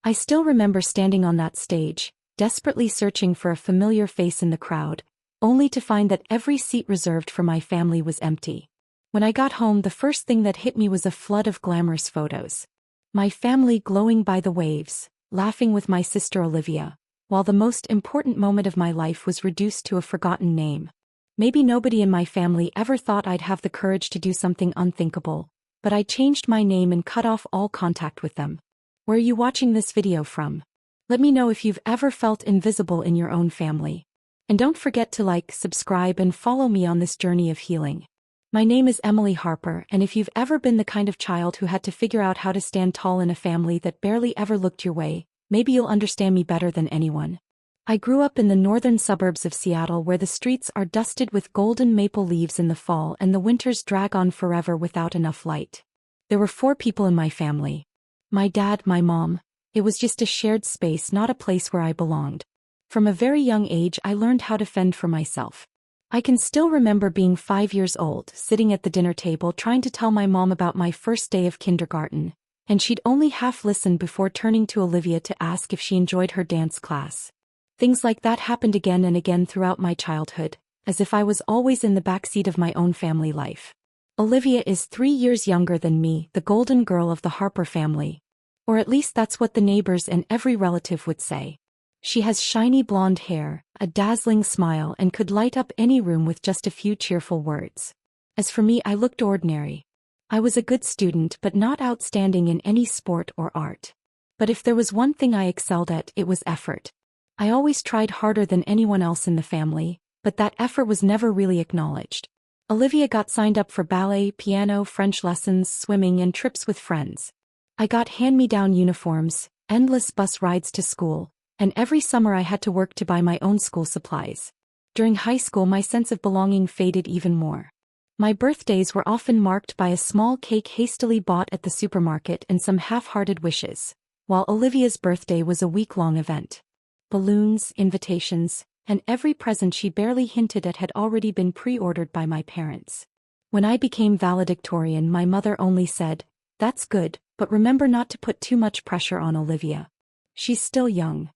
I still remember standing on that stage, desperately searching for a familiar face in the crowd, only to find that every seat reserved for my family was empty. When I got home, the first thing that hit me was a flood of glamorous photos. My family glowing by the waves, laughing with my sister Olivia, while the most important moment of my life was reduced to a forgotten name. Maybe nobody in my family ever thought I'd have the courage to do something unthinkable, but I changed my name and cut off all contact with them. Where are you watching this video from? Let me know if you've ever felt invisible in your own family. And don't forget to like, subscribe, and follow me on this journey of healing. My name is Emily Harper, and if you've ever been the kind of child who had to figure out how to stand tall in a family that barely ever looked your way, maybe you'll understand me better than anyone. I grew up in the northern suburbs of Seattle, where the streets are dusted with golden maple leaves in the fall and the winters drag on forever without enough light. There were 4 people in my family. My dad, my mom. It was just a shared space, not a place where I belonged. From a very young age, I learned how to fend for myself. I can still remember being 5 years old, sitting at the dinner table trying to tell my mom about my first day of kindergarten, and she'd only half listen before turning to Olivia to ask if she enjoyed her dance class. Things like that happened again and again throughout my childhood, as if I was always in the backseat of my own family life. Olivia is 3 years younger than me, the golden girl of the Harper family. Or at least that's what the neighbors and every relative would say. She has shiny blonde hair, a dazzling smile, and could light up any room with just a few cheerful words. As for me, I looked ordinary. I was a good student but not outstanding in any sport or art. But if there was one thing I excelled at, it was effort. I always tried harder than anyone else in the family, but that effort was never really acknowledged. Olivia got signed up for ballet, piano, French lessons, swimming, and trips with friends. I got hand-me-down uniforms, endless bus rides to school, and every summer I had to work to buy my own school supplies. During high school, my sense of belonging faded even more. My birthdays were often marked by a small cake hastily bought at the supermarket and some half-hearted wishes, while Olivia's birthday was a week-long event. Balloons, invitations, and every present she barely hinted at had already been pre-ordered by my parents. When I became valedictorian, my mother only said, "That's good, but remember not to put too much pressure on Olivia. She's still young."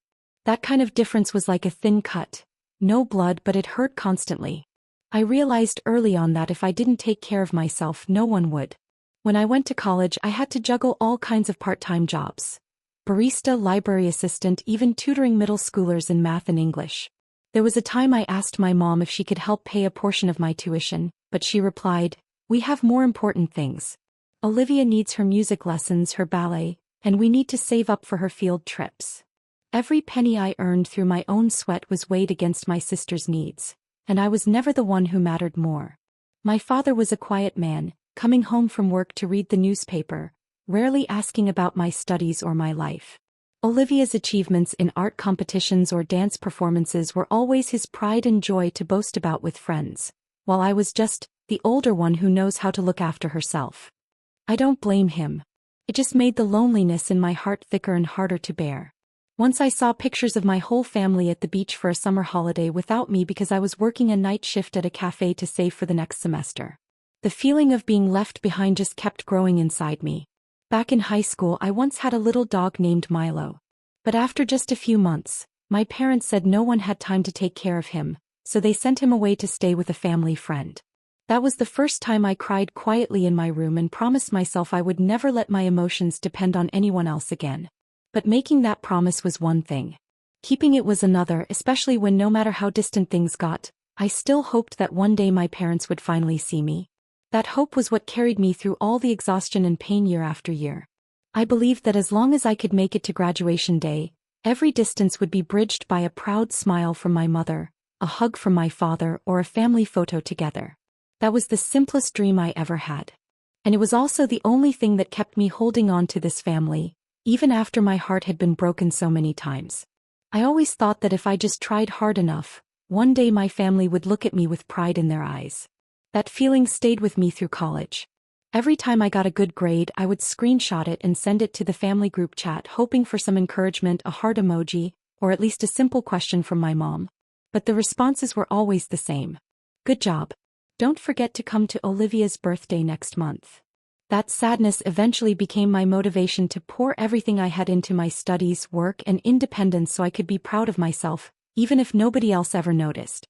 That kind of difference was like a thin cut. No blood, but it hurt constantly. I realized early on that if I didn't take care of myself, no one would. When I went to college, I had to juggle all kinds of part-time jobs. Barista, library assistant, even tutoring middle schoolers in math and English. There was a time I asked my mom if she could help pay a portion of my tuition, but she replied, "We have more important things. Olivia needs her music lessons, her ballet, and we need to save up for her field trips." Every penny I earned through my own sweat was weighed against my sister's needs, and I was never the one who mattered more. My father was a quiet man, coming home from work to read the newspaper, rarely asking about my studies or my life. Olivia's achievements in art competitions or dance performances were always his pride and joy to boast about with friends, while I was just the older one who knows how to look after herself. I don't blame him. It just made the loneliness in my heart thicker and harder to bear. Once I saw pictures of my whole family at the beach for a summer holiday without me because I was working a night shift at a cafe to save for the next semester. The feeling of being left behind just kept growing inside me. Back in high school, I once had a little dog named Milo. But after just a few months, my parents said no one had time to take care of him, so they sent him away to stay with a family friend. That was the first time I cried quietly in my room and promised myself I would never let my emotions depend on anyone else again. But making that promise was one thing. Keeping it was another, especially when no matter how distant things got, I still hoped that one day my parents would finally see me. That hope was what carried me through all the exhaustion and pain year after year. I believed that as long as I could make it to graduation day, every distance would be bridged by a proud smile from my mother, a hug from my father, or a family photo together. That was the simplest dream I ever had. And it was also the only thing that kept me holding on to this family, even after my heart had been broken so many times. I always thought that if I just tried hard enough, one day my family would look at me with pride in their eyes. That feeling stayed with me through college. Every time I got a good grade, I would screenshot it and send it to the family group chat, hoping for some encouragement, a heart emoji, or at least a simple question from my mom. But the responses were always the same. "Good job. Don't forget to come to Olivia's birthday next month." That sadness eventually became my motivation to pour everything I had into my studies, work, and independence so I could be proud of myself, even if nobody else ever noticed.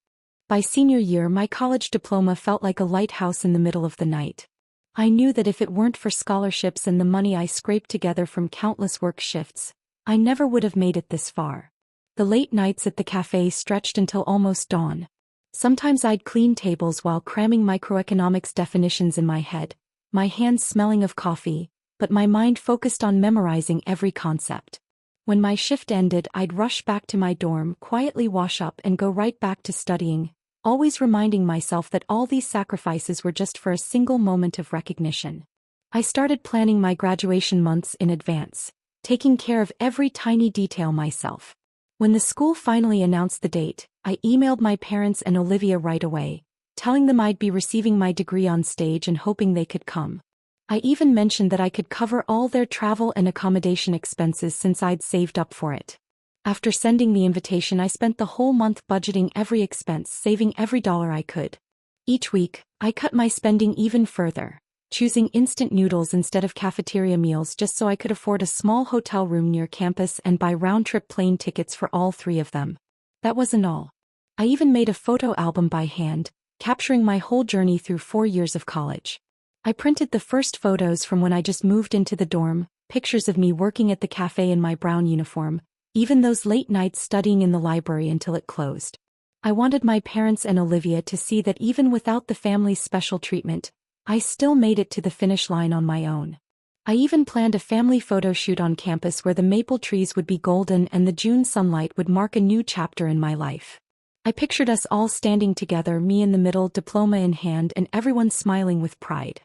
By senior year, my college diploma felt like a lighthouse in the middle of the night. I knew that if it weren't for scholarships and the money I scraped together from countless work shifts, I never would have made it this far. The late nights at the cafe stretched until almost dawn. Sometimes I'd clean tables while cramming microeconomics definitions in my head, my hands smelling of coffee, but my mind focused on memorizing every concept. When my shift ended, I'd rush back to my dorm, quietly wash up and go right back to studying, always reminding myself that all these sacrifices were just for a single moment of recognition. I started planning my graduation months in advance, taking care of every tiny detail myself. When the school finally announced the date, I emailed my parents and Olivia right away, telling them I'd be receiving my degree on stage and hoping they could come. I even mentioned that I could cover all their travel and accommodation expenses since I'd saved up for it. After sending the invitation, I spent the whole month budgeting every expense, saving every dollar I could. Each week, I cut my spending even further, choosing instant noodles instead of cafeteria meals just so I could afford a small hotel room near campus and buy round-trip plane tickets for all three of them. That wasn't all. I even made a photo album by hand, capturing my whole journey through 4 years of college. I printed the first photos from when I just moved into the dorm, pictures of me working at the cafe in my brown uniform, even those late nights studying in the library until it closed. I wanted my parents and Olivia to see that even without the family's special treatment, I still made it to the finish line on my own. I even planned a family photo shoot on campus where the maple trees would be golden and the June sunlight would mark a new chapter in my life. I pictured us all standing together, me in the middle, diploma in hand, and everyone smiling with pride.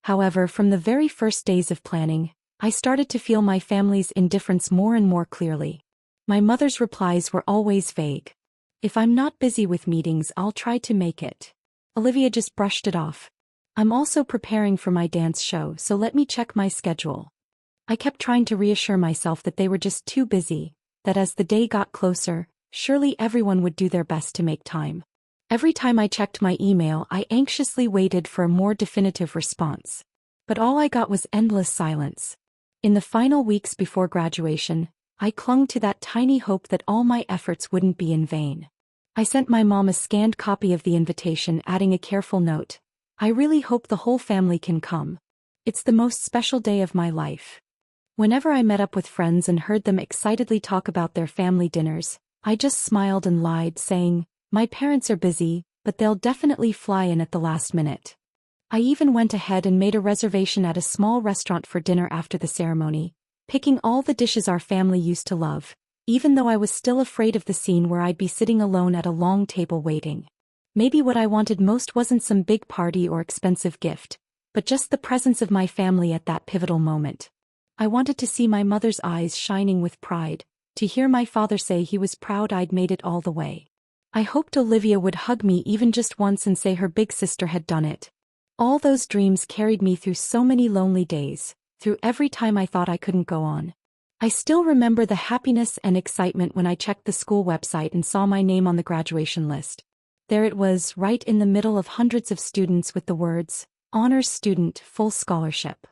However, from the very first days of planning, I started to feel my family's indifference more and more clearly. My mother's replies were always vague. "If I'm not busy with meetings, I'll try to make it." Olivia just brushed it off. "I'm also preparing for my dance show, so let me check my schedule." I kept trying to reassure myself that they were just too busy, that as the day got closer, surely everyone would do their best to make time. Every time I checked my email, I anxiously waited for a more definitive response. But all I got was endless silence. In the final weeks before graduation, I clung to that tiny hope that all my efforts wouldn't be in vain. I sent my mom a scanned copy of the invitation, adding a careful note. "I really hope the whole family can come. It's the most special day of my life." Whenever I met up with friends and heard them excitedly talk about their family dinners, I just smiled and lied, saying, "My parents are busy, but they'll definitely fly in at the last minute." I even went ahead and made a reservation at a small restaurant for dinner after the ceremony, picking all the dishes our family used to love, even though I was still afraid of the scene where I'd be sitting alone at a long table waiting. Maybe what I wanted most wasn't some big party or expensive gift, but just the presence of my family at that pivotal moment. I wanted to see my mother's eyes shining with pride, to hear my father say he was proud I'd made it all the way. I hoped Olivia would hug me even just once and say her big sister had done it. All those dreams carried me through so many lonely days, through every time I thought I couldn't go on. I still remember the happiness and excitement when I checked the school website and saw my name on the graduation list. There it was, right in the middle of hundreds of students with the words, "Honors Student, Full Scholarship."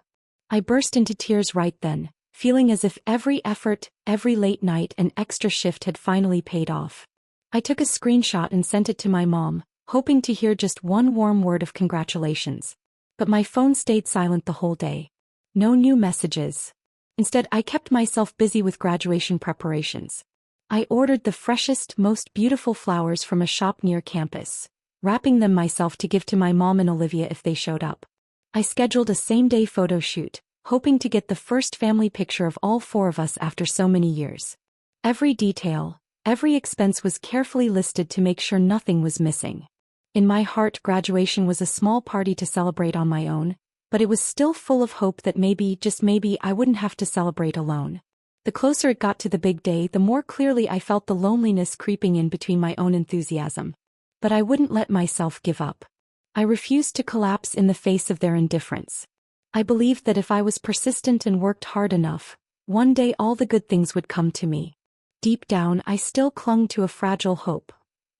I burst into tears right then, feeling as if every effort, every late night and extra shift had finally paid off. I took a screenshot and sent it to my mom, hoping to hear just one warm word of congratulations. But my phone stayed silent the whole day. No new messages. Instead, I kept myself busy with graduation preparations. I ordered the freshest, most beautiful flowers from a shop near campus, wrapping them myself to give to my mom and Olivia if they showed up. I scheduled a same-day photo shoot, hoping to get the first family picture of all four of us after so many years. Every detail, every expense was carefully listed to make sure nothing was missing. In my heart, graduation was a small party to celebrate on my own, but it was still full of hope that maybe, just maybe, I wouldn't have to celebrate alone. The closer it got to the big day, the more clearly I felt the loneliness creeping in between my own enthusiasm. But I wouldn't let myself give up. I refused to collapse in the face of their indifference. I believed that if I was persistent and worked hard enough, one day all the good things would come to me. Deep down, I still clung to a fragile hope.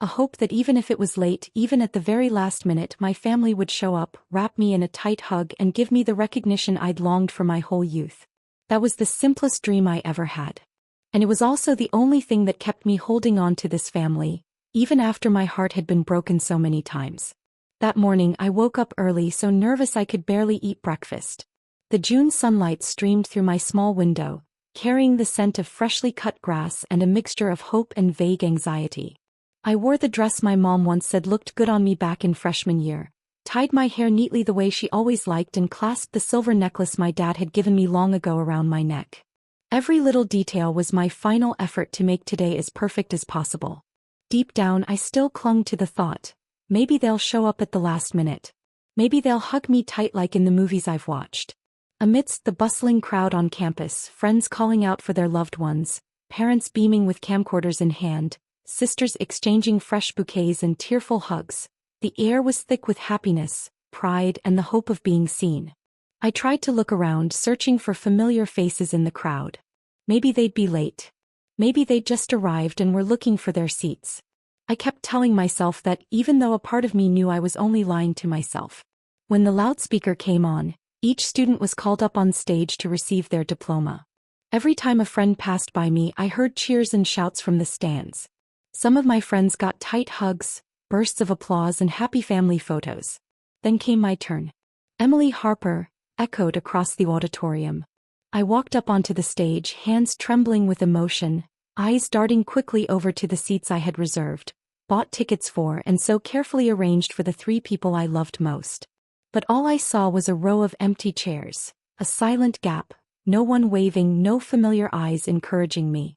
a hope that even if it was late, even at the very last minute, my family would show up, wrap me in a tight hug and give me the recognition I'd longed for my whole youth. That was the simplest dream I ever had. And it was also the only thing that kept me holding on to this family, even after my heart had been broken so many times. That morning I woke up early, so nervous I could barely eat breakfast. The June sunlight streamed through my small window, carrying the scent of freshly cut grass and a mixture of hope and vague anxiety. I wore the dress my mom once said looked good on me back in freshman year, tied my hair neatly the way she always liked and clasped the silver necklace my dad had given me long ago around my neck. Every little detail was my final effort to make today as perfect as possible. Deep down I still clung to the thought, maybe they'll show up at the last minute. Maybe they'll hug me tight like in the movies I've watched. Amidst the bustling crowd on campus, friends calling out for their loved ones, parents beaming with camcorders in hand, sisters exchanging fresh bouquets and tearful hugs, the air was thick with happiness, pride and the hope of being seen. I tried to look around, searching for familiar faces in the crowd. Maybe they'd be late. Maybe they'd just arrived and were looking for their seats. I kept telling myself that, even though a part of me knew I was only lying to myself. When the loudspeaker came on, each student was called up on stage to receive their diploma. Every time a friend passed by me, I heard cheers and shouts from the stands. Some of my friends got tight hugs, bursts of applause and happy family photos. Then came my turn. "Emily Harper," echoed across the auditorium. I walked up onto the stage, hands trembling with emotion, eyes darting quickly over to the seats I had reserved, bought tickets for and so carefully arranged for the three people I loved most. But all I saw was a row of empty chairs, a silent gap, no one waving, no familiar eyes encouraging me.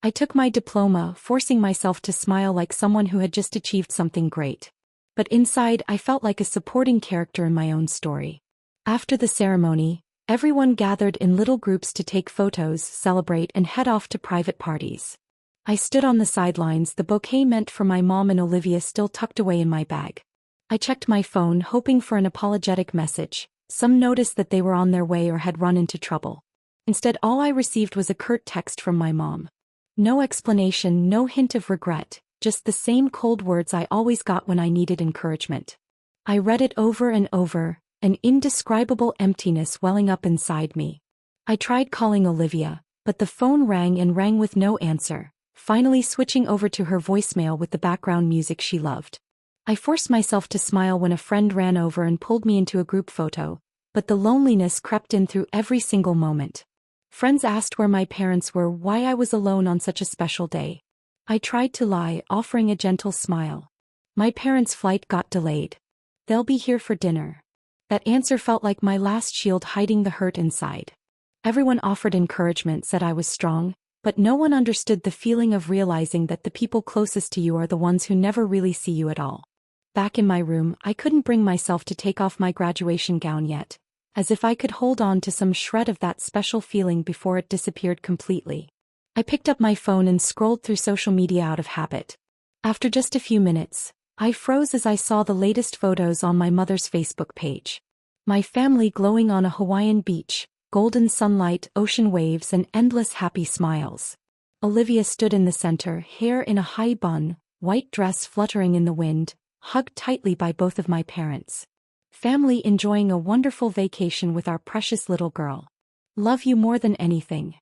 I took my diploma, forcing myself to smile like someone who had just achieved something great. But inside I felt like a supporting character in my own story. After the ceremony, everyone gathered in little groups to take photos, celebrate and head off to private parties. I stood on the sidelines, the bouquet meant for my mom and Olivia still tucked away in my bag. I checked my phone, hoping for an apologetic message, some notice that they were on their way or had run into trouble. Instead, all I received was a curt text from my mom. No explanation, no hint of regret, just the same cold words I always got when I needed encouragement. I read it over and over, an indescribable emptiness welling up inside me. I tried calling Olivia, but the phone rang and rang with no answer, finally switching over to her voicemail with the background music she loved. I forced myself to smile when a friend ran over and pulled me into a group photo, but the loneliness crept in through every single moment. Friends asked where my parents were, why I was alone on such a special day. I tried to lie, offering a gentle smile. "My parents' flight got delayed. They'll be here for dinner." That answer felt like my last shield hiding the hurt inside. Everyone offered encouragement, said I was strong, but no one understood the feeling of realizing that the people closest to you are the ones who never really see you at all. Back in my room, I couldn't bring myself to take off my graduation gown yet, as if I could hold on to some shred of that special feeling before it disappeared completely. I picked up my phone and scrolled through social media out of habit. After just a few minutes, I froze as I saw the latest photos on my mother's Facebook page. My family glowing on a Hawaiian beach, golden sunlight, ocean waves and endless happy smiles. Olivia stood in the center, hair in a high bun, white dress fluttering in the wind, hugged tightly by both of my parents. Family enjoying a wonderful vacation with our precious little girl. Love you more than anything.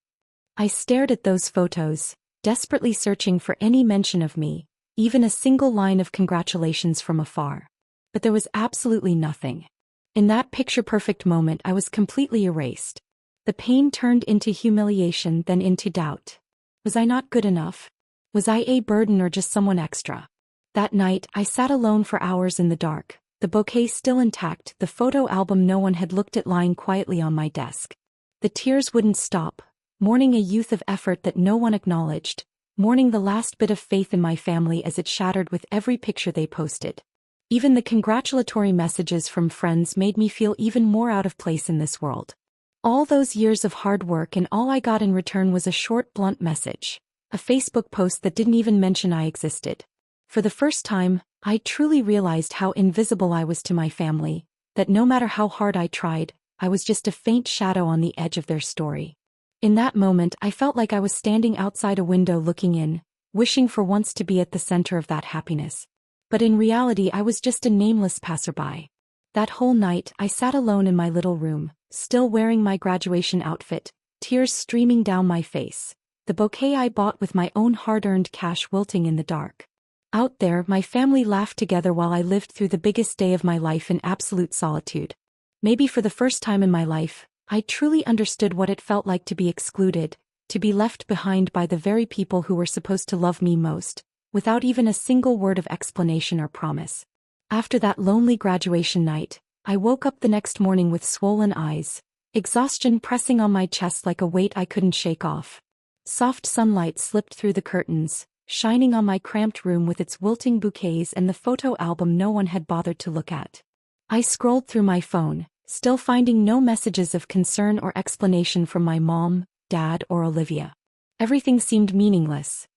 I stared at those photos, desperately searching for any mention of me, even a single line of congratulations from afar. But there was absolutely nothing. In that picture-perfect moment I was completely erased. The pain turned into humiliation, then into doubt. Was I not good enough? Was I a burden or just someone extra? That night, I sat alone for hours in the dark, the bouquet still intact, the photo album no one had looked at lying quietly on my desk. The tears wouldn't stop, mourning a youth of effort that no one acknowledged, mourning the last bit of faith in my family as it shattered with every picture they posted. Even the congratulatory messages from friends made me feel even more out of place in this world. All those years of hard work and all I got in return was a short, blunt message, a Facebook post that didn't even mention I existed. For the first time, I truly realized how invisible I was to my family, that no matter how hard I tried, I was just a faint shadow on the edge of their story. In that moment I felt like I was standing outside a window looking in, wishing for once to be at the center of that happiness. But in reality I was just a nameless passerby. That whole night I sat alone in my little room, still wearing my graduation outfit, tears streaming down my face, the bouquet I bought with my own hard-earned cash wilting in the dark. Out there, my family laughed together while I lived through the biggest day of my life in absolute solitude. Maybe for the first time in my life, I truly understood what it felt like to be excluded, to be left behind by the very people who were supposed to love me most, without even a single word of explanation or promise. After that lonely graduation night, I woke up the next morning with swollen eyes, exhaustion pressing on my chest like a weight I couldn't shake off. Soft sunlight slipped through the curtains, shining on my cramped room with its wilting bouquets and the photo album no one had bothered to look at. I scrolled through my phone, still finding no messages of concern or explanation from my mom, dad, or Olivia. Everything seemed meaningless.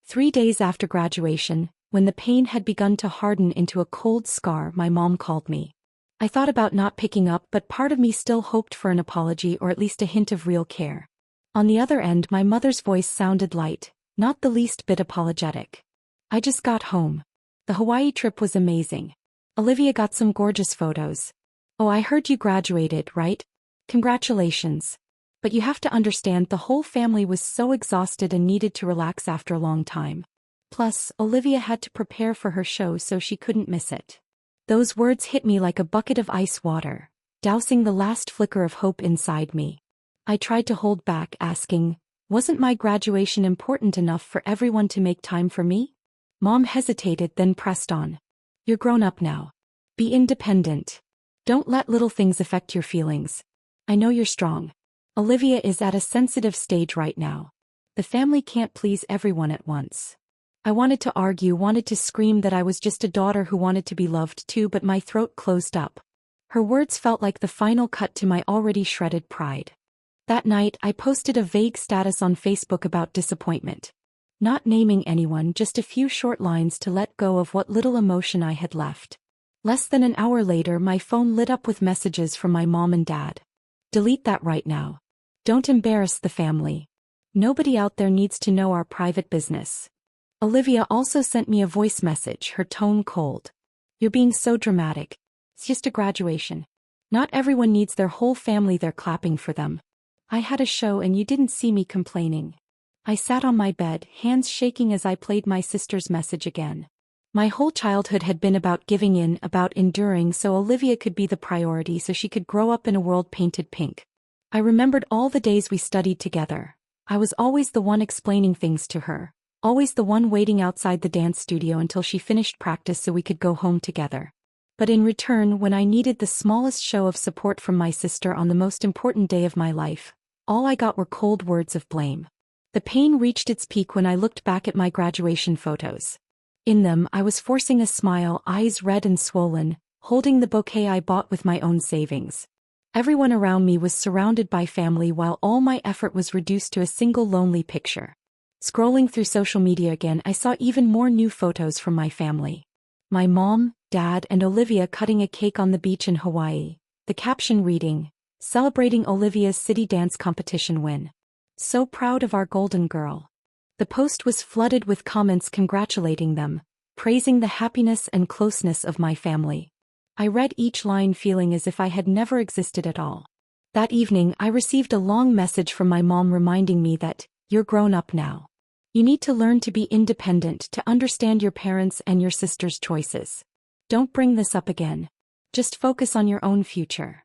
3 days after graduation, when the pain had begun to harden into a cold scar, my mom called me. I thought about not picking up, but part of me still hoped for an apology or at least a hint of real care. On the other end, my mother's voice sounded light, not the least bit apologetic. I just got home. The Hawaii trip was amazing. Olivia got some gorgeous photos. Oh, I heard you graduated, right? Congratulations. But you have to understand, the whole family was so exhausted and needed to relax after a long time. Plus, Olivia had to prepare for her show so she couldn't miss it. Those words hit me like a bucket of ice water, dousing the last flicker of hope inside me. I tried to hold back, asking, wasn't my graduation important enough for everyone to make time for me? Mom hesitated, then pressed on. You're grown up now. Be independent. Don't let little things affect your feelings. I know you're strong. Olivia is at a sensitive stage right now. The family can't please everyone at once. I wanted to argue, wanted to scream that I was just a daughter who wanted to be loved too, but my throat closed up. Her words felt like the final cut to my already shredded pride. That night, I posted a vague status on Facebook about disappointment. Not naming anyone, just a few short lines to let go of what little emotion I had left. Less than an hour later, my phone lit up with messages from my mom and dad. Delete that right now. Don't embarrass the family. Nobody out there needs to know our private business. Olivia also sent me a voice message, her tone cold. You're being so dramatic. It's just a graduation. Not everyone needs their whole family there clapping for them. I had a show and you didn't see me complaining. I sat on my bed, hands shaking as I played my sister's message again. My whole childhood had been about giving in, about enduring so Olivia could be the priority, so she could grow up in a world painted pink. I remembered all the days we studied together. I was always the one explaining things to her, always the one waiting outside the dance studio until she finished practice so we could go home together. But in return, when I needed the smallest show of support from my sister on the most important day of my life, all I got were cold words of blame. The pain reached its peak when I looked back at my graduation photos. In them, I was forcing a smile, eyes red and swollen, holding the bouquet I bought with my own savings. Everyone around me was surrounded by family while all my effort was reduced to a single lonely picture. Scrolling through social media again, I saw even more new photos from my family. My mom, dad, and Olivia cutting a cake on the beach in Hawaii, the caption reading, "Celebrating Olivia's city dance competition win. So proud of our golden girl." The post was flooded with comments congratulating them, praising the happiness and closeness of my family. I read each line feeling as if I had never existed at all. That evening, I received a long message from my mom reminding me that, you're grown up now. You need to learn to be independent, to understand your parents' and your sister's choices. Don't bring this up again. Just focus on your own future.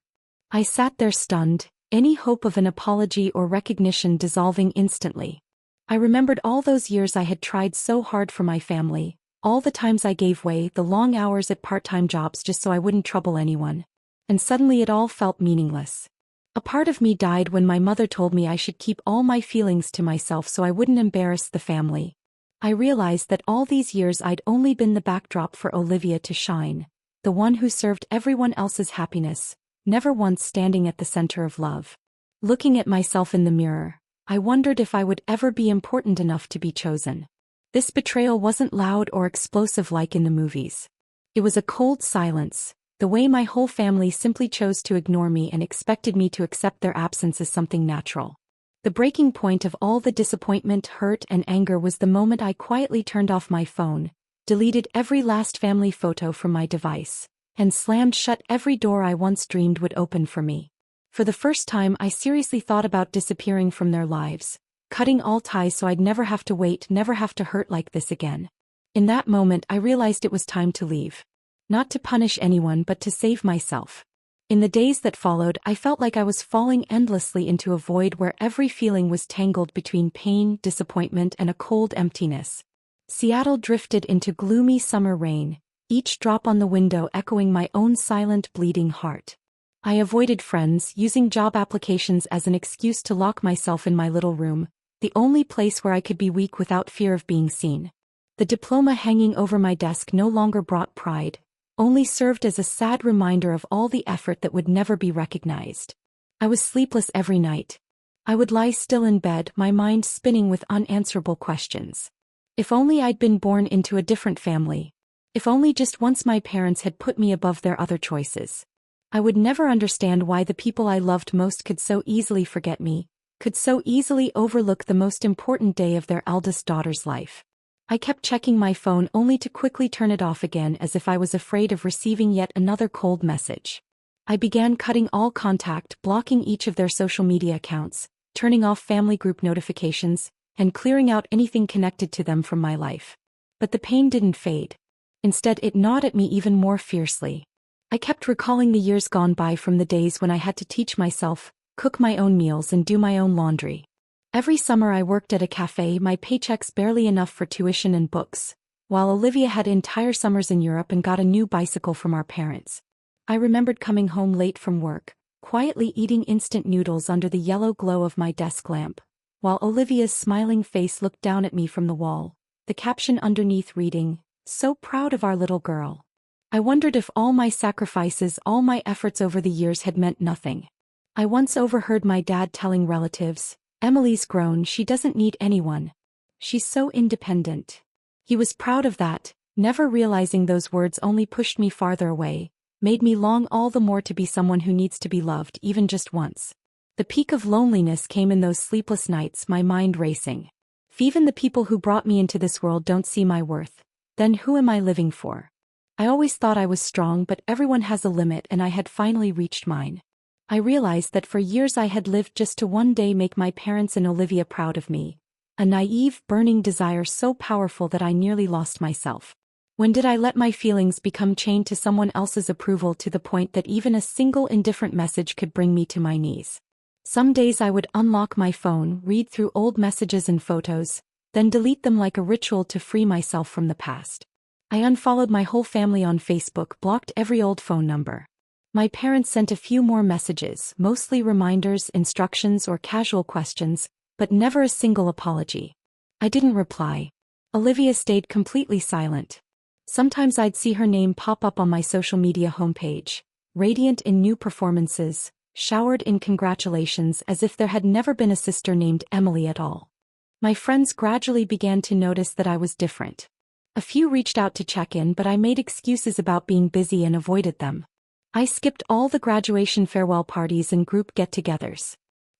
I sat there stunned, any hope of an apology or recognition dissolving instantly. I remembered all those years I had tried so hard for my family, all the times I gave way, the long hours at part-time jobs just so I wouldn't trouble anyone. And suddenly it all felt meaningless. A part of me died when my mother told me I should keep all my feelings to myself so I wouldn't embarrass the family. I realized that all these years I'd only been the backdrop for Olivia to shine, the one who served everyone else's happiness, never once standing at the center of love. Looking at myself in the mirror, I wondered if I would ever be important enough to be chosen. This betrayal wasn't loud or explosive like in the movies. It was a cold silence, the way my whole family simply chose to ignore me and expected me to accept their absence as something natural. The breaking point of all the disappointment, hurt, and anger was the moment I quietly turned off my phone, deleted every last family photo from my device, and slammed shut every door I once dreamed would open for me. For the first time, I seriously thought about disappearing from their lives, cutting all ties so I'd never have to wait, never have to hurt like this again. In that moment, I realized it was time to leave. Not to punish anyone, but to save myself. In the days that followed, I felt like I was falling endlessly into a void where every feeling was tangled between pain, disappointment, and a cold emptiness. Seattle drifted into gloomy summer rain, each drop on the window echoing my own silent, bleeding heart. I avoided friends, using job applications as an excuse to lock myself in my little room, the only place where I could be weak without fear of being seen. The diploma hanging over my desk no longer brought pride, only served as a sad reminder of all the effort that would never be recognized. I was sleepless every night. I would lie still in bed, my mind spinning with unanswerable questions. If only I'd been born into a different family. If only just once my parents had put me above their other choices. I would never understand why the people I loved most could so easily forget me, could so easily overlook the most important day of their eldest daughter's life. I kept checking my phone only to quickly turn it off again as if I was afraid of receiving yet another cold message. I began cutting all contact, blocking each of their social media accounts, turning off family group notifications, and clearing out anything connected to them from my life. But the pain didn't fade. Instead, it gnawed at me even more fiercely. I kept recalling the years gone by, from the days when I had to teach myself, cook my own meals, and do my own laundry. Every summer I worked at a cafe, my paychecks barely enough for tuition and books, while Olivia had entire summers in Europe and got a new bicycle from our parents. I remembered coming home late from work, quietly eating instant noodles under the yellow glow of my desk lamp, while Olivia's smiling face looked down at me from the wall, the caption underneath reading, "So proud of our little girl." I wondered if all my sacrifices, all my efforts over the years had meant nothing. I once overheard my dad telling relatives, "Emily's grown, she doesn't need anyone. She's so independent." He was proud of that, never realizing those words only pushed me farther away, made me long all the more to be someone who needs to be loved even just once. The peak of loneliness came in those sleepless nights, my mind racing. If even the people who brought me into this world don't see my worth, then who am I living for? I always thought I was strong, but everyone has a limit, and I had finally reached mine. I realized that for years I had lived just to one day make my parents and Olivia proud of me, a naive, burning desire so powerful that I nearly lost myself. When did I let my feelings become chained to someone else's approval to the point that even a single indifferent message could bring me to my knees? Some days I would unlock my phone, read through old messages and photos, then delete them like a ritual to free myself from the past. I unfollowed my whole family on Facebook, blocked every old phone number. My parents sent a few more messages, mostly reminders, instructions, or casual questions, but never a single apology. I didn't reply. Olivia stayed completely silent. Sometimes I'd see her name pop up on my social media homepage, radiant in new performances, showered in congratulations, as if there had never been a sister named Emily at all. My friends gradually began to notice that I was different. A few reached out to check in, but I made excuses about being busy and avoided them. I skipped all the graduation farewell parties and group get-togethers.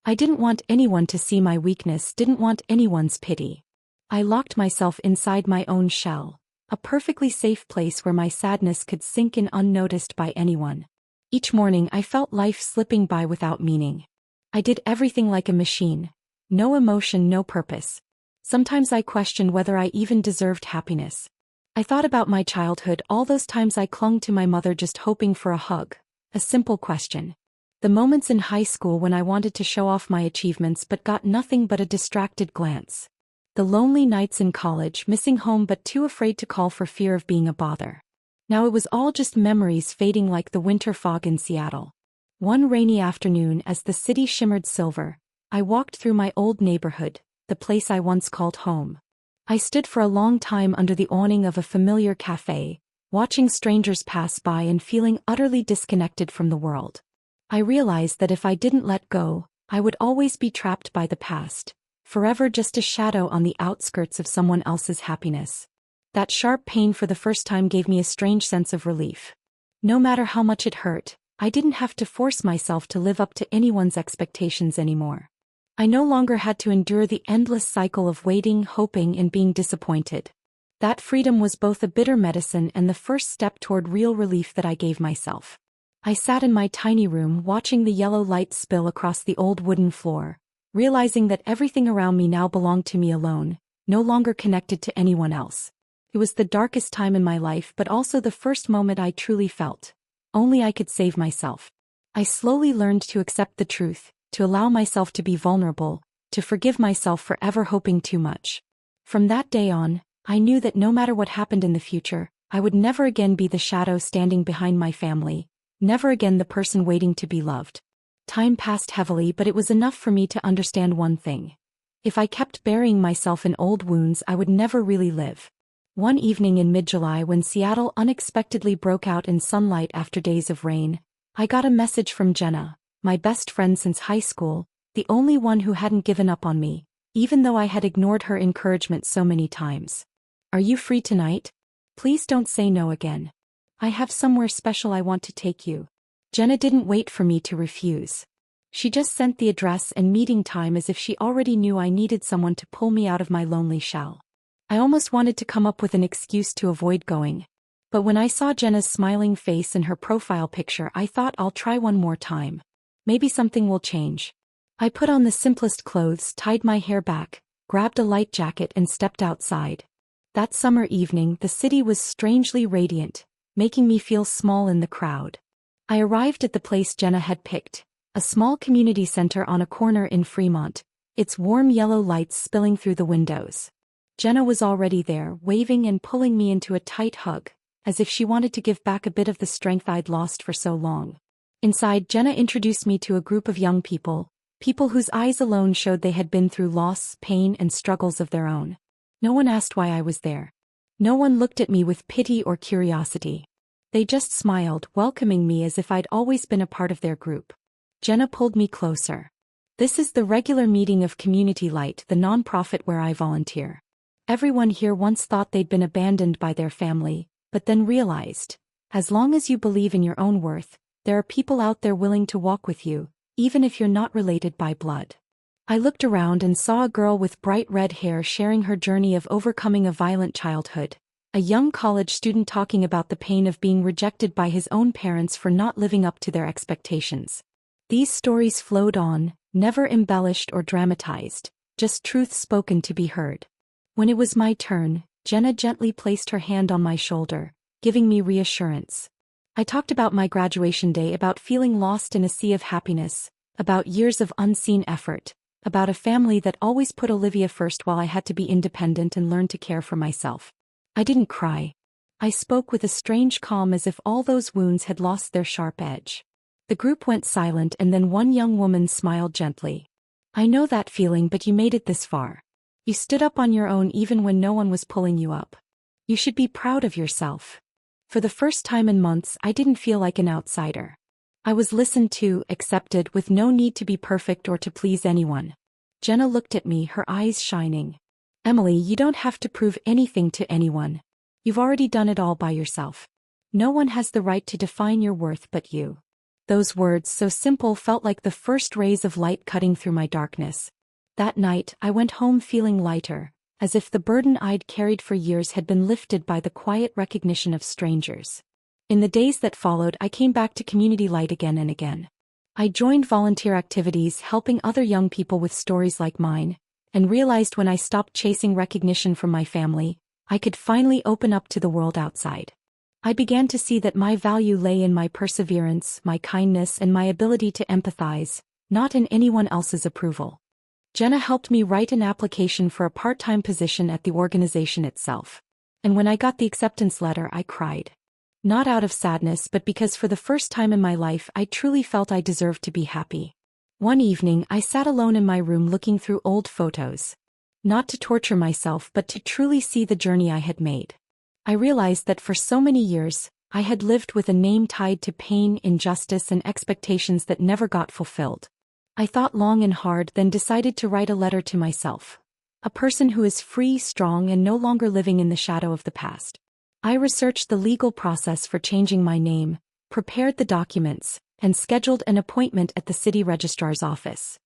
I didn't want anyone to see my weakness, didn't want anyone's pity. I locked myself inside my own shell, a perfectly safe place where my sadness could sink in unnoticed by anyone. Each morning I felt life slipping by without meaning. I did everything like a machine. No emotion, no purpose. Sometimes I questioned whether I even deserved happiness. I thought about my childhood, all those times I clung to my mother just hoping for a hug, a simple question. The moments in high school when I wanted to show off my achievements but got nothing but a distracted glance. The lonely nights in college, missing home but too afraid to call for fear of being a bother. Now it was all just memories fading like the winter fog in Seattle. One rainy afternoon, as the city shimmered silver, I walked through my old neighborhood, the place I once called home. I stood for a long time under the awning of a familiar cafe, watching strangers pass by and feeling utterly disconnected from the world. I realized that if I didn't let go, I would always be trapped by the past, forever just a shadow on the outskirts of someone else's happiness. That sharp pain for the first time gave me a strange sense of relief. No matter how much it hurt, I didn't have to force myself to live up to anyone's expectations anymore. I no longer had to endure the endless cycle of waiting, hoping, and being disappointed. That freedom was both a bitter medicine and the first step toward real relief that I gave myself. I sat in my tiny room watching the yellow light spill across the old wooden floor, realizing that everything around me now belonged to me alone, no longer connected to anyone else. It was the darkest time in my life, but also the first moment I truly felt only I could save myself. I slowly learned to accept the truth, to allow myself to be vulnerable, to forgive myself for ever hoping too much. From that day on, I knew that no matter what happened in the future, I would never again be the shadow standing behind my family, never again the person waiting to be loved. Time passed heavily, but it was enough for me to understand one thing. If I kept burying myself in old wounds, I would never really live. One evening in mid-July, when Seattle unexpectedly broke out in sunlight after days of rain, I got a message from Jenna, my best friend since high school, the only one who hadn't given up on me, even though I had ignored her encouragement so many times. "Are you free tonight? Please don't say no again. I have somewhere special I want to take you." Jenna didn't wait for me to refuse. She just sent the address and meeting time as if she already knew I needed someone to pull me out of my lonely shell. I almost wanted to come up with an excuse to avoid going. But when I saw Jenna's smiling face and her profile picture, I thought, I'll try one more time. Maybe something will change. I put on the simplest clothes, tied my hair back, grabbed a light jacket and stepped outside. That summer evening, the city was strangely radiant, making me feel small in the crowd. I arrived at the place Jenna had picked, a small community center on a corner in Fremont, its warm yellow lights spilling through the windows. Jenna was already there, waving and pulling me into a tight hug, as if she wanted to give back a bit of the strength I'd lost for so long. Inside, Jenna introduced me to a group of young people whose eyes alone showed they had been through loss, pain, and struggles of their own. No one asked why I was there. No one looked at me with pity or curiosity. They just smiled, welcoming me as if I'd always been a part of their group. Jenna pulled me closer. "This is the regular meeting of Community Light, the nonprofit where I volunteer. Everyone here once thought they'd been abandoned by their family, but then realized, as long as you believe in your own worth, there are people out there willing to walk with you, even if you're not related by blood." I looked around and saw a girl with bright red hair sharing her journey of overcoming a violent childhood, a young college student talking about the pain of being rejected by his own parents for not living up to their expectations. These stories flowed on, never embellished or dramatized, just truth spoken to be heard. When it was my turn, Jenna gently placed her hand on my shoulder, giving me reassurance. I talked about my graduation day, about feeling lost in a sea of happiness, about years of unseen effort, about a family that always put Olivia first while I had to be independent and learn to care for myself. I didn't cry. I spoke with a strange calm, as if all those wounds had lost their sharp edge. The group went silent, and then one young woman smiled gently. "I know that feeling, but you made it this far. You stood up on your own even when no one was pulling you up. You should be proud of yourself." For the first time in months, I didn't feel like an outsider. I was listened to, accepted, with no need to be perfect or to please anyone. Jenna looked at me, her eyes shining. "Emily, you don't have to prove anything to anyone. You've already done it all by yourself. No one has the right to define your worth but you." Those words, so simple, felt like the first rays of light cutting through my darkness. That night, I went home feeling lighter, as if the burden I'd carried for years had been lifted by the quiet recognition of strangers. In the days that followed, I came back to Community Light again and again. I joined volunteer activities, helping other young people with stories like mine, and realized when I stopped chasing recognition from my family, I could finally open up to the world outside. I began to see that my value lay in my perseverance, my kindness, and my ability to empathize, not in anyone else's approval. Jenna helped me write an application for a part-time position at the organization itself. And when I got the acceptance letter, I cried. Not out of sadness, but because for the first time in my life I truly felt I deserved to be happy. One evening, I sat alone in my room looking through old photos. Not to torture myself, but to truly see the journey I had made. I realized that for so many years, I had lived with a name tied to pain, injustice, and expectations that never got fulfilled. I thought long and hard, then decided to write a letter to myself. A person who is free, strong, and no longer living in the shadow of the past. I researched the legal process for changing my name, prepared the documents, and scheduled an appointment at the city registrar's office.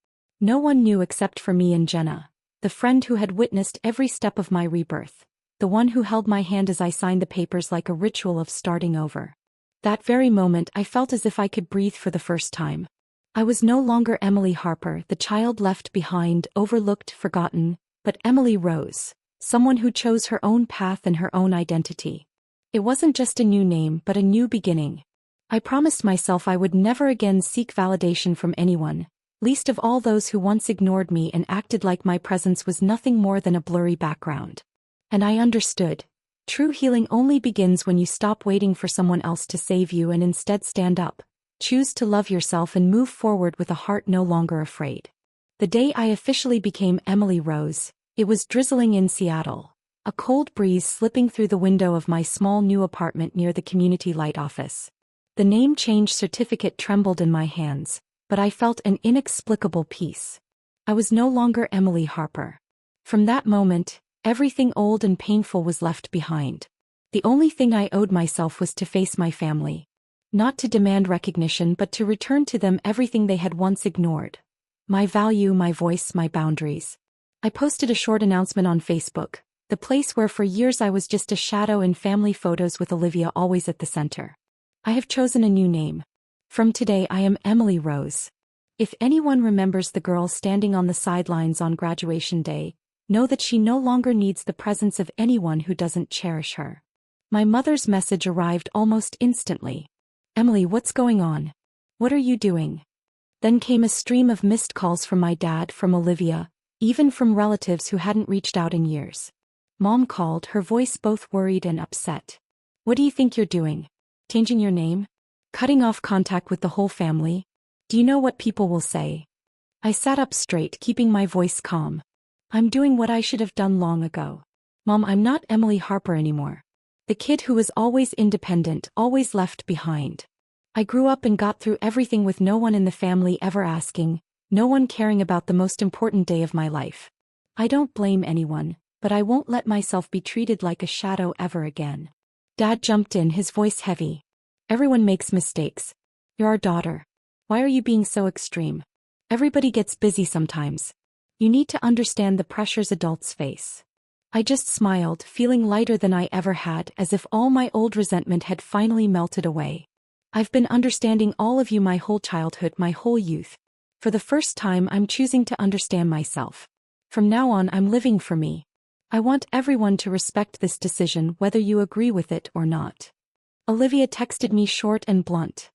No one knew except for me and Jenna, the friend who had witnessed every step of my rebirth, the one who held my hand as I signed the papers like a ritual of starting over. That very moment I felt as if I could breathe for the first time. I was no longer Emily Harper, the child left behind, overlooked, forgotten, but Emily Rose, someone who chose her own path and her own identity. It wasn't just a new name but a new beginning. I promised myself I would never again seek validation from anyone, least of all those who once ignored me and acted like my presence was nothing more than a blurry background. And I understood. True healing only begins when you stop waiting for someone else to save you and instead stand up, choose to love yourself and move forward with a heart no longer afraid. The day I officially became Emily Rose, it was drizzling in Seattle, a cold breeze slipping through the window of my small new apartment near the community light office. The name change certificate trembled in my hands, but I felt an inexplicable peace. I was no longer Emily Harper. From that moment, everything old and painful was left behind. The only thing I owed myself was to face my family. Not to demand recognition but to return to them everything they had once ignored. My value, my voice, my boundaries. I posted a short announcement on Facebook, the place where for years I was just a shadow in family photos with Olivia always at the center. I have chosen a new name. From today I am Emily Rose. If anyone remembers the girl standing on the sidelines on graduation day, know that she no longer needs the presence of anyone who doesn't cherish her. My mother's message arrived almost instantly. Emily, what's going on? What are you doing? Then came a stream of missed calls from my dad, from Olivia, even from relatives who hadn't reached out in years. Mom called, her voice both worried and upset. What do you think you're doing? Changing your name? Cutting off contact with the whole family? Do you know what people will say? I sat up straight, keeping my voice calm. I'm doing what I should have done long ago. Mom, I'm not Emily Harper anymore. The kid who was always independent, always left behind. I grew up and got through everything with no one in the family ever asking, no one caring about the most important day of my life. I don't blame anyone, but I won't let myself be treated like a shadow ever again. Dad jumped in, his voice heavy. Everyone makes mistakes. You're our daughter. Why are you being so extreme? Everybody gets busy sometimes. You need to understand the pressures adults face. I just smiled, feeling lighter than I ever had, as if all my old resentment had finally melted away. I've been understanding all of you my whole childhood, my whole youth. For the first time I'm choosing to understand myself. From now on I'm living for me. I want everyone to respect this decision whether you agree with it or not. Olivia texted me short and blunt.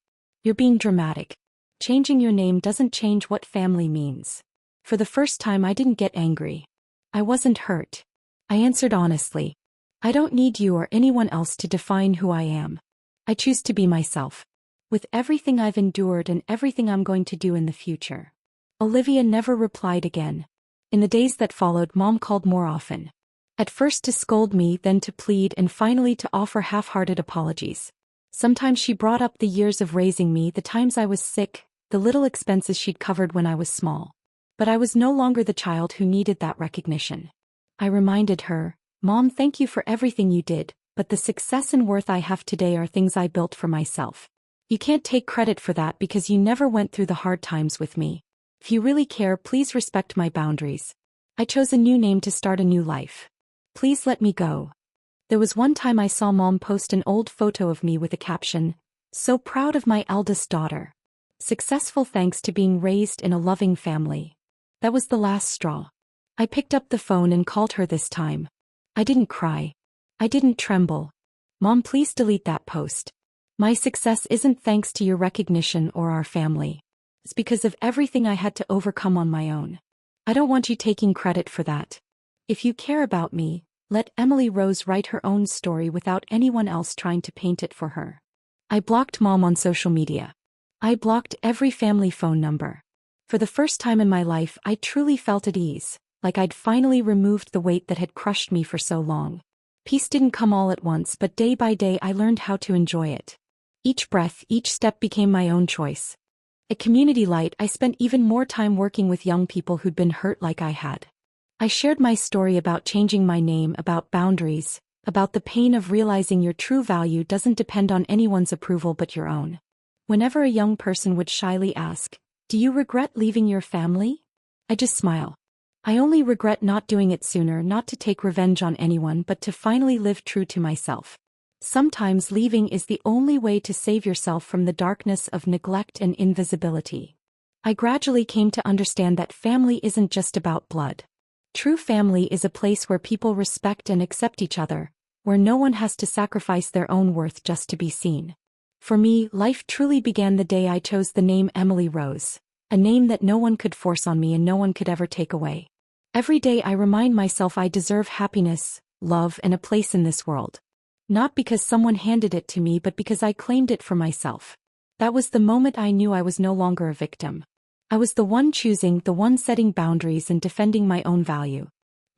You're being dramatic. Changing your name doesn't change what family means. For the first time I didn't get angry. I wasn't hurt. I answered honestly. I don't need you or anyone else to define who I am. I choose to be myself. With everything I've endured and everything I'm going to do in the future. Olivia never replied again. In the days that followed, Mom called more often. At first to scold me, then to plead, and finally to offer half-hearted apologies. Sometimes she brought up the years of raising me, the times I was sick, the little expenses she'd covered when I was small. But I was no longer the child who needed that recognition. I reminded her, Mom, thank you for everything you did, but the success and worth I have today are things I built for myself. You can't take credit for that because you never went through the hard times with me. If you really care, please respect my boundaries. I chose a new name to start a new life. Please let me go. There was one time I saw Mom post an old photo of me with a caption, so proud of my eldest daughter. Successful thanks to being raised in a loving family. That was the last straw. I picked up the phone and called her this time. I didn't cry. I didn't tremble. Mom, please delete that post. My success isn't thanks to your recognition or our family. It's because of everything I had to overcome on my own. I don't want you taking credit for that. If you care about me, let Emily Rose write her own story without anyone else trying to paint it for her. I blocked Mom on social media. I blocked every family phone number. For the first time in my life, I truly felt at ease, like I'd finally removed the weight that had crushed me for so long. Peace didn't come all at once, but day by day I learned how to enjoy it. Each breath, each step became my own choice. At Community Light, I spent even more time working with young people who'd been hurt like I had. I shared my story about changing my name, about boundaries, about the pain of realizing your true value doesn't depend on anyone's approval but your own. Whenever a young person would shyly ask, "Do you regret leaving your family?" I just smile. I only regret not doing it sooner, not to take revenge on anyone but to finally live true to myself. Sometimes leaving is the only way to save yourself from the darkness of neglect and invisibility. I gradually came to understand that family isn't just about blood. True family is a place where people respect and accept each other, where no one has to sacrifice their own worth just to be seen. For me, life truly began the day I chose the name Emily Rose, a name that no one could force on me and no one could ever take away. Every day I remind myself I deserve happiness, love, and a place in this world. Not because someone handed it to me but because I claimed it for myself. That was the moment I knew I was no longer a victim. I was the one choosing, the one setting boundaries and defending my own value.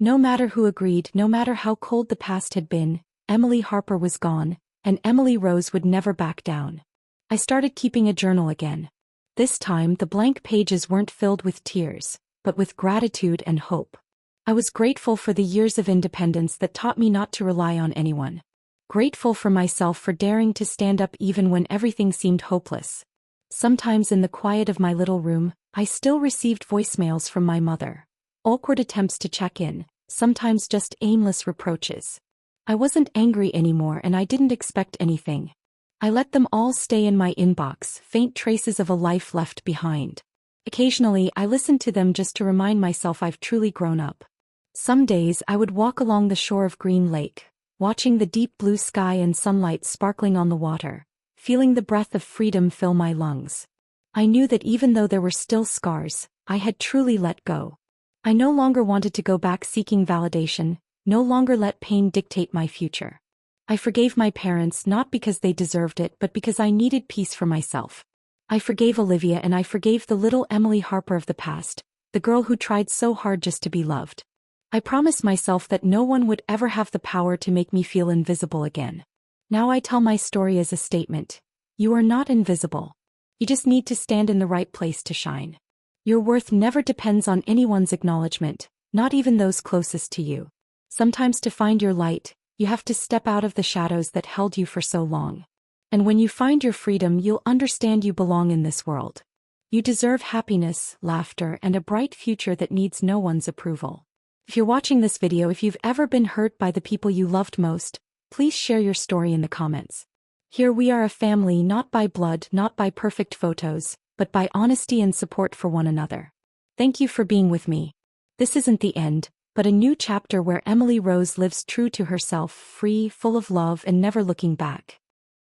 No matter who agreed, no matter how cold the past had been, Emily Harper was gone, and Emily Rose would never back down. I started keeping a journal again. This time the blank pages weren't filled with tears, but with gratitude and hope. I was grateful for the years of independence that taught me not to rely on anyone. Grateful for myself for daring to stand up even when everything seemed hopeless. Sometimes in the quiet of my little room, I still received voicemails from my mother. Awkward attempts to check in, sometimes just aimless reproaches. I wasn't angry anymore and I didn't expect anything. I let them all stay in my inbox, faint traces of a life left behind. Occasionally, I listened to them just to remind myself I've truly grown up. Some days I would walk along the shore of Green Lake, watching the deep blue sky and sunlight sparkling on the water, feeling the breath of freedom fill my lungs. I knew that even though there were still scars, I had truly let go. I no longer wanted to go back seeking validation, no longer let pain dictate my future. I forgave my parents not because they deserved it but because I needed peace for myself. I forgave Olivia and I forgave the little Emily Harper of the past, the girl who tried so hard just to be loved. I promised myself that no one would ever have the power to make me feel invisible again. Now I tell my story as a statement. You are not invisible. You just need to stand in the right place to shine. Your worth never depends on anyone's acknowledgement, not even those closest to you. Sometimes to find your light, you have to step out of the shadows that held you for so long. And when you find your freedom, you'll understand you belong in this world. You deserve happiness, laughter, and a bright future that needs no one's approval. If you're watching this video, if you've ever been hurt by the people you loved most, please share your story in the comments. Here we are a family not by blood, not by perfect photos, but by honesty and support for one another. Thank you for being with me. This isn't the end, but a new chapter where Emily Rose lives true to herself, free, full of love, and never looking back.